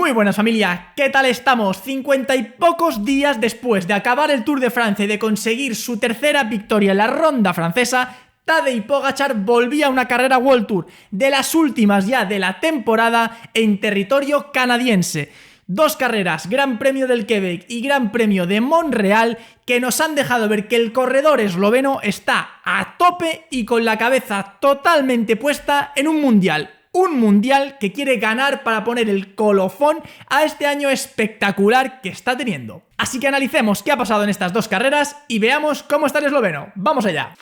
Muy buenas familia, ¿qué tal estamos? 50 y pocos días después de acabar el Tour de Francia y de conseguir su tercera victoria en la ronda francesa, Tadej Pogačar volvía a una carrera World Tour, de las últimas ya de la temporada en territorio canadiense. Dos carreras, Gran Premio del Quebec y Gran Premio de Montreal, que nos han dejado ver que el corredor esloveno está a tope y con la cabeza totalmente puesta en un mundial. Un mundial que quiere ganar para poner el colofón a este año espectacular que está teniendo. Así que analicemos qué ha pasado en estas dos carreras y veamos cómo está el esloveno. ¡Vamos allá!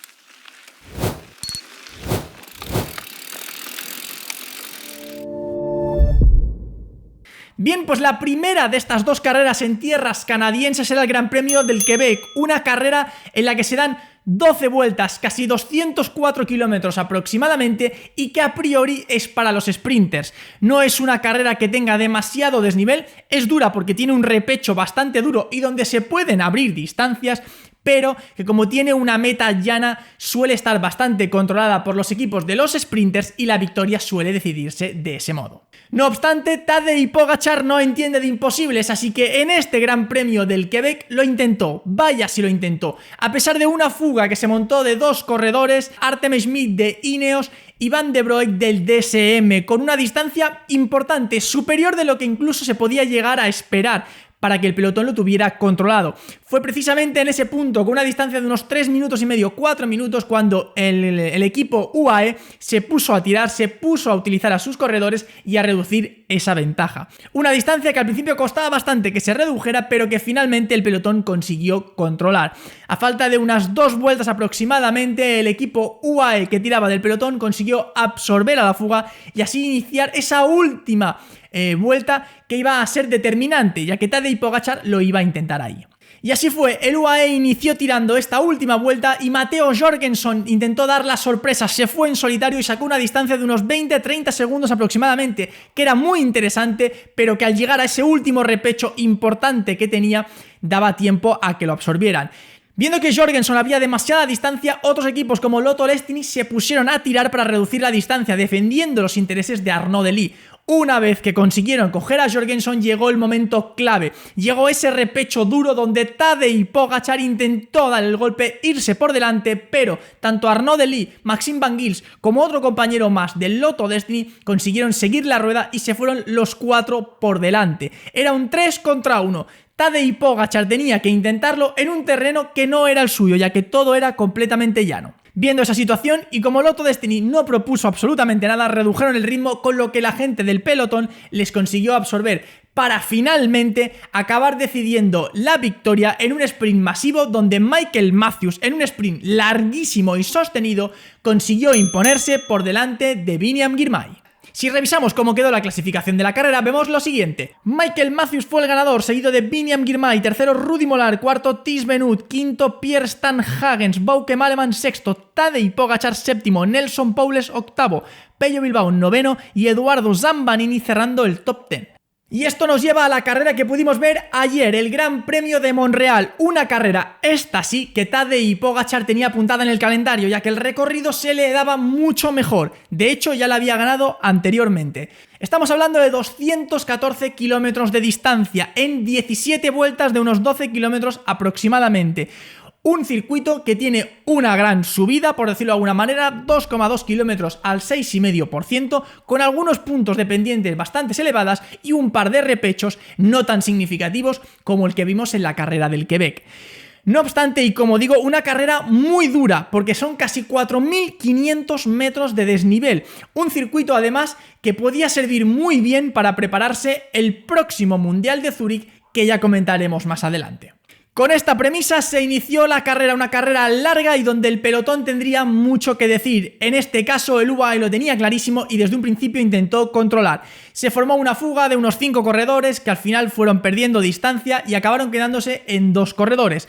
Bien, pues la primera de estas dos carreras en tierras canadienses era el Gran Premio del Quebec, una carrera en la que se dan 12 vueltas, casi 204 kilómetros aproximadamente, y que a priori es para los sprinters. No es una carrera que tenga demasiado desnivel, es dura porque tiene un repecho bastante duro y donde se pueden abrir distancias, pero que como tiene una meta llana suele estar bastante controlada por los equipos de los sprinters y la victoria suele decidirse de ese modo. No obstante, Tadej Pogačar no entiende de imposibles, así que en este Gran Premio del Quebec lo intentó, vaya si lo intentó. A pesar de una fuga que se montó de dos corredores, Artem Schmidt de Ineos y Van de Broek del DSM, con una distancia importante, superior de lo que incluso se podía llegar a esperar, para que el pelotón lo tuviera controlado. Fue precisamente en ese punto, con una distancia de unos 3 minutos y medio, 4 minutos, cuando el equipo UAE se puso a tirar, se puso a utilizar a sus corredores y a reducir esa ventaja. Una distancia que al principio costaba bastante que se redujera, pero que finalmente el pelotón consiguió controlar. A falta de unas 2 vueltas aproximadamente, el equipo UAE que tiraba del pelotón consiguió absorber a la fuga y así iniciar esa última vuelta que iba a ser determinante, ya que Tadej Pogačar lo iba a intentar ahí. Y así fue, el UAE inició tirando esta última vuelta y Matteo Jorgenson intentó dar la sorpresa, se fue en solitario y sacó una distancia de unos 20-30 segundos aproximadamente, que era muy interesante, pero que al llegar a ese último repecho importante que tenía, daba tiempo a que lo absorbieran. Viendo que Jorgenson había demasiada distancia, otros equipos como Lotto Destiny se pusieron a tirar para reducir la distancia, defendiendo los intereses de Arnaud Delis. Una vez que consiguieron coger a Jorgenson, llegó el momento clave. Llegó ese repecho duro donde Tadej Pogačar intentó dar el golpe, irse por delante, pero tanto Arnaud Delis, Maxime Van Gils como otro compañero más del Lotto Destiny consiguieron seguir la rueda y se fueron los 4 por delante. Era un 3 contra 1. Tadej Pogačar tenía que intentarlo en un terreno que no era el suyo, ya que todo era completamente llano. Viendo esa situación, y como Lotto Destiny no propuso absolutamente nada, redujeron el ritmo, con lo que la gente del pelotón les consiguió absorber, para finalmente acabar decidiendo la victoria en un sprint masivo donde Michael Matthews, en un sprint larguísimo y sostenido, consiguió imponerse por delante de Biniam Girmay. Si revisamos cómo quedó la clasificación de la carrera, vemos lo siguiente. Michael Matthews fue el ganador, seguido de Biniam Girmay, tercero Rudy Mollard, cuarto Tish Benoot, quinto Pierre Stijn-Hagens, Bauke Mollema sexto, Tadej Pogačar séptimo, Nelson Powless octavo, Pello Bilbao noveno y Eduardo Zambanini cerrando el top 10. Y esto nos lleva a la carrera que pudimos ver ayer, el Gran Premio de Montreal, una carrera, esta sí, que Tadej Pogačar tenía apuntada en el calendario, ya que el recorrido se le daba mucho mejor, de hecho ya la había ganado anteriormente. Estamos hablando de 214 kilómetros de distancia, en 17 vueltas de unos 12 kilómetros aproximadamente. Un circuito que tiene una gran subida, por decirlo de alguna manera, 2,2 kilómetros al 6,5%, con algunos puntos de pendientes bastante elevadas y un par de repechos no tan significativos como el que vimos en la carrera del Quebec. No obstante, y como digo, una carrera muy dura, porque son casi 4.500 metros de desnivel. Un circuito, además, que podía servir muy bien para prepararse el próximo Mundial de Zúrich, que ya comentaremos más adelante. Con esta premisa se inició la carrera, una carrera larga y donde el pelotón tendría mucho que decir. En este caso el UAE lo tenía clarísimo y desde un principio intentó controlar. Se formó una fuga de unos 5 corredores que al final fueron perdiendo distancia y acabaron quedándose en 2 corredores.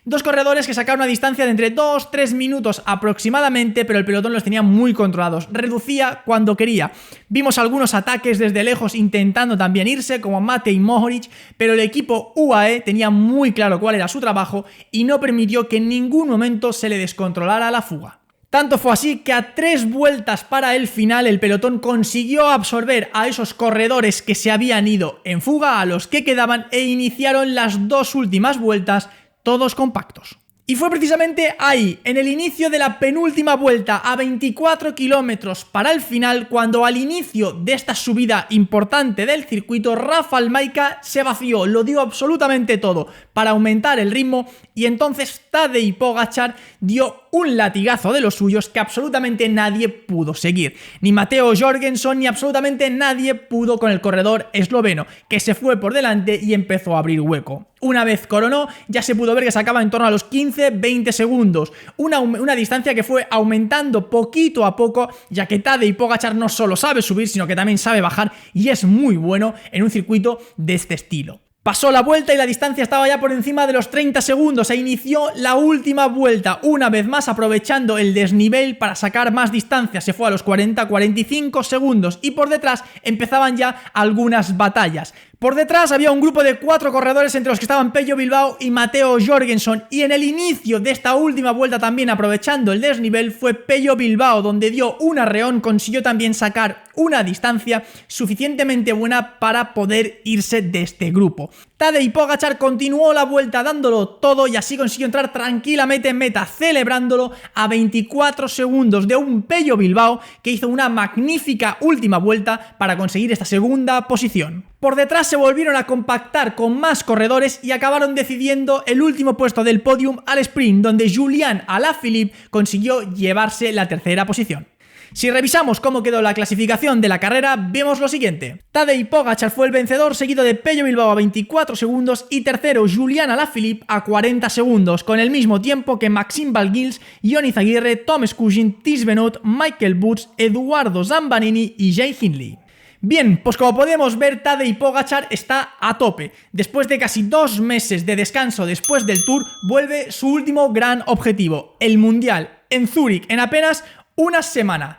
Dos corredores que sacaron una distancia de entre 2-3 minutos aproximadamente, pero el pelotón los tenía muy controlados. Reducía cuando quería. Vimos algunos ataques desde lejos intentando también irse, como Matej Mohoric, pero el equipo UAE tenía muy claro cuál era su trabajo y no permitió que en ningún momento se le descontrolara la fuga. Tanto fue así que a 3 vueltas para el final el pelotón consiguió absorber a esos corredores que se habían ido en fuga, a los que quedaban, e iniciaron las 2 últimas vueltas todos compactos. Y fue precisamente ahí, en el inicio de la penúltima vuelta, a 24 kilómetros para el final, cuando al inicio de esta subida importante del circuito, Rafał Majka se vació, lo dio absolutamente todo para aumentar el ritmo, y entonces Tadej Pogačar dio un latigazo de los suyos que absolutamente nadie pudo seguir. Ni Mateo Jorgensen ni absolutamente nadie pudo con el corredor esloveno, que se fue por delante y empezó a abrir hueco. Una vez coronó, ya se pudo ver que sacaba en torno a los 15-20 segundos, una distancia que fue aumentando poquito a poco, ya que Tadej Pogačar no solo sabe subir, sino que también sabe bajar, y es muy bueno en un circuito de este estilo. Pasó la vuelta y la distancia estaba ya por encima de los 30 segundos e inició la última vuelta, una vez más aprovechando el desnivel para sacar más distancia. Se fue a los 40-45 segundos y por detrás empezaban ya algunas batallas. Por detrás había un grupo de 4 corredores, entre los que estaban Pello Bilbao y Mateo Jorgensen, y en el inicio de esta última vuelta, también aprovechando el desnivel, fue Pello Bilbao, donde dio un arreón, consiguió también sacar una distancia suficientemente buena para poder irse de este grupo. Tadej Pogačar continuó la vuelta dándolo todo y así consiguió entrar tranquilamente en meta, celebrándolo a 24 segundos de un Pello Bilbao que hizo una magnífica última vuelta para conseguir esta segunda posición. Por detrás se volvieron a compactar con más corredores y acabaron decidiendo el último puesto del podium al sprint, donde Julián Alaphilippe consiguió llevarse la tercera posición. Si revisamos cómo quedó la clasificación de la carrera, vemos lo siguiente. Tadej Pogačar fue el vencedor, seguido de Pello Bilbao a 24 segundos y tercero Julián Alaphilippe a 40 segundos, con el mismo tiempo que Maxime Valguils, Ion Izagirre, Tom Skujin, Tish Benoot, Michael Woods, Eduardo Zambanini y Jay Hindley. Bien, pues como podemos ver, Tadej Pogačar está a tope. Después de casi 2 meses de descanso después del Tour, vuelve su último gran objetivo, el Mundial, en Zúrich, en apenas una semana.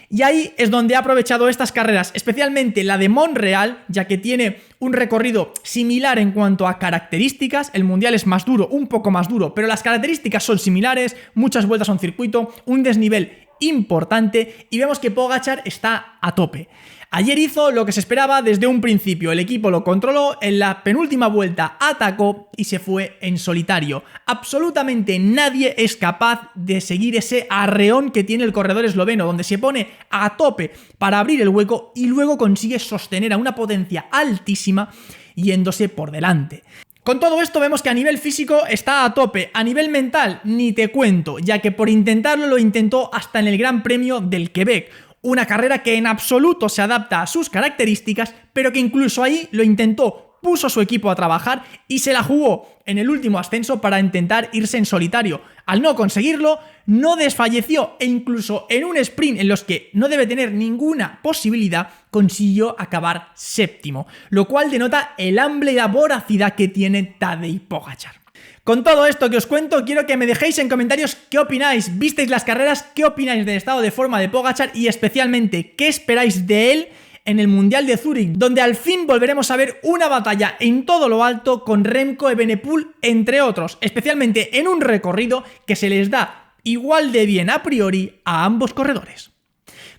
Y ahí es donde ha aprovechado estas carreras, especialmente la de Montreal, ya que tiene un recorrido similar en cuanto a características. El Mundial es más duro, un poco más duro, pero las características son similares, muchas vueltas a un circuito, un desnivel importante, y vemos que Pogačar está a tope. Ayer hizo lo que se esperaba desde un principio, el equipo lo controló, en la penúltima vuelta atacó y se fue en solitario. Absolutamente nadie es capaz de seguir ese arreón que tiene el corredor esloveno, donde se pone a tope para abrir el hueco y luego consigue sostener a una potencia altísima yéndose por delante. Con todo esto vemos que a nivel físico está a tope, a nivel mental ni te cuento, ya que por intentarlo lo intentó hasta en el Gran Premio del Quebec. Una carrera que en absoluto se adapta a sus características, pero que incluso ahí lo intentó, puso a su equipo a trabajar y se la jugó en el último ascenso para intentar irse en solitario. Al no conseguirlo, no desfalleció e incluso en un sprint en los que no debe tener ninguna posibilidad, consiguió acabar séptimo, lo cual denota el hambre y la voracidad que tiene Tadej Pogačar. Con todo esto que os cuento, quiero que me dejéis en comentarios qué opináis. ¿Visteis las carreras? ¿Qué opináis del estado de forma de Pogačar? Y especialmente, ¿qué esperáis de él en el Mundial de Zúrich, donde al fin volveremos a ver una batalla en todo lo alto con Remco Evenepoel, entre otros, especialmente en un recorrido que se les da igual de bien a priori a ambos corredores?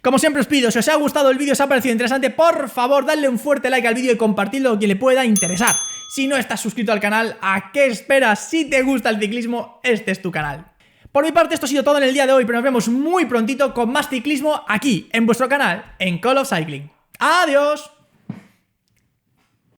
Como siempre os pido, si os ha gustado el vídeo, os ha parecido interesante, por favor, dadle un fuerte like al vídeo y compartidlo con quien le pueda interesar. Si no estás suscrito al canal, ¿a qué esperas? Si te gusta el ciclismo, este es tu canal. Por mi parte, esto ha sido todo en el día de hoy, pero nos vemos muy prontito con más ciclismo aquí, en vuestro canal, en Call of Cycling. ¡Adiós!